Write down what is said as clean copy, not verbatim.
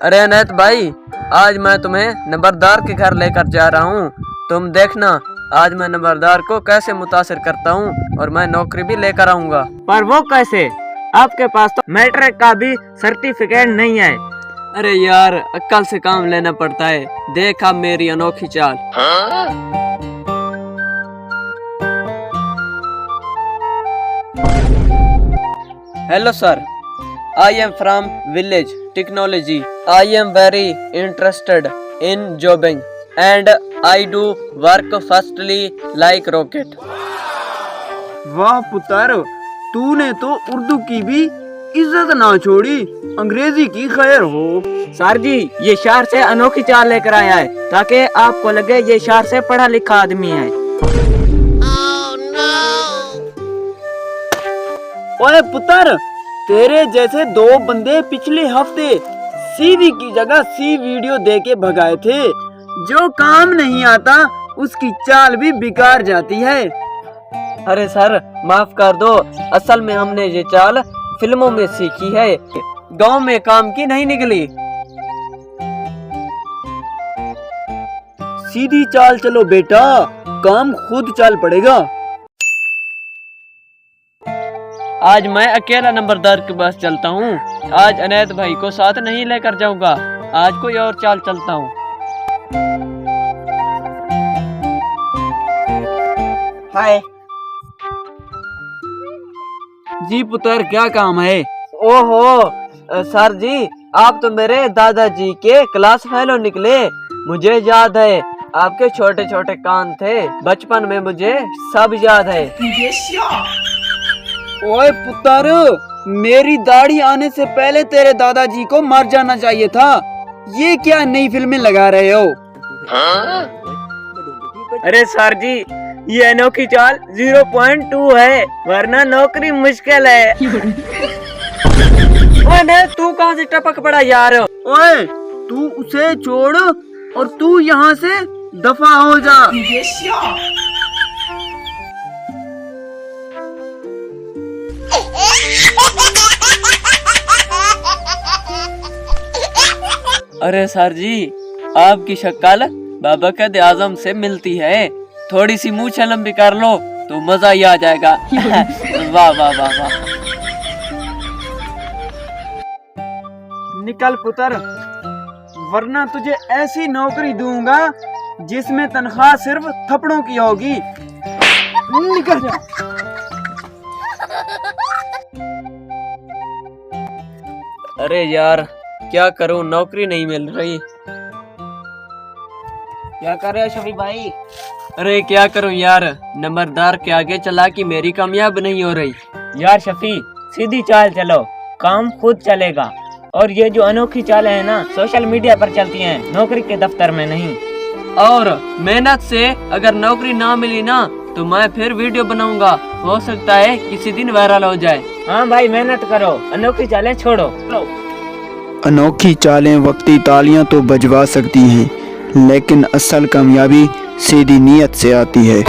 अरे अनैत भाई, आज मैं तुम्हें नंबरदार के घर लेकर जा रहा हूँ। तुम देखना आज मैं नंबरदार को कैसे मुतासिर करता हूँ और मैं नौकरी भी लेकर आऊंगा। पर वो कैसे? आपके पास तो मैट्रिक का भी सर्टिफिकेट नहीं है। अरे यार, अक्ल से काम लेना पड़ता है। देख अब मेरी अनोखी चाल। Hello sir, I am from village technology. I am very interested in jobbing and I do work fastly like rocket. वाह पुत्र, तूने तो उर्दू की भी इज्जत ना छोड़ी, अंग्रेजी की खैर हो। सर जी, ये शहर से अनोखी चाल लेकर आया है ताकि आपको लगे ये शहर से पढ़ा लिखा आदमी है। ओए पुत्र, तेरे जैसे 2 बंदे पिछले हफ्ते सीवी की जगह सी वीडियो देके भगाए थे। जो काम नहीं आता उसकी चाल भी बिगाड़ जाती है। अरे सर, माफ कर दो, असल में हमने ये चाल फिल्मों में सीखी है, गांव में काम की नहीं निकली। सीधी चाल चलो बेटा, काम खुद चल पड़ेगा। आज मैं अकेला नंबरदार के पास चलता हूँ। आज अनैत भाई को साथ नहीं लेकर जाऊंगा, आज कोई और चाल चलता हूँ। हाय जी पुत्र, क्या काम है? ओहो सर जी, आप तो मेरे दादाजी के क्लास फेलो निकले। मुझे याद है, आपके छोटे छोटे कान थे, बचपन में मुझे सब याद है। ओए पुत्र, मेरी दाढ़ी आने से पहले तेरे दादाजी को मर जाना चाहिए था। ये क्या नई फिल्में लगा रहे हो? अरे सर जी, ये अनोखी चाल 0.2 है, वरना नौकरी मुश्किल है। ओए तू कहाँ से टपक पड़ा यार? ओए तू उसे छोड़ और तू यहाँ से दफा हो जा। अरे सर जी, आपकी शक्ल बाबा कद आजम से मिलती है। थोड़ी सी मूंछ लंबी कर लो तो मजा ही आ जाएगा। वाह वाह वाह वाह। निकल पुत्र, वरना तुझे ऐसी नौकरी दूंगा जिसमें तनख्वाह सिर्फ थप्पड़ों की होगी। निकल जा। अरे यार, क्या करूं, नौकरी नहीं मिल रही। क्या कर रहे हो शफी भाई? अरे क्या करूं यार, नंबरदार के आगे चला कि मेरी कामयाब नहीं हो रही। यार शफी, सीधी चाल चलो, काम खुद चलेगा। और ये जो अनोखी चाल है ना, सोशल मीडिया पर चलती हैं, नौकरी के दफ्तर में नहीं। और मेहनत से अगर नौकरी ना मिली ना तो मैं फिर वीडियो बनाऊंगा, हो सकता है किसी दिन वायरल हो जाए। हाँ भाई, मेहनत करो, अनोखी चालें छोड़ो। अनोखी चालें वक्ती तालियां तो बजवा सकती हैं, लेकिन असल कामयाबी सीधी नीयत से आती है।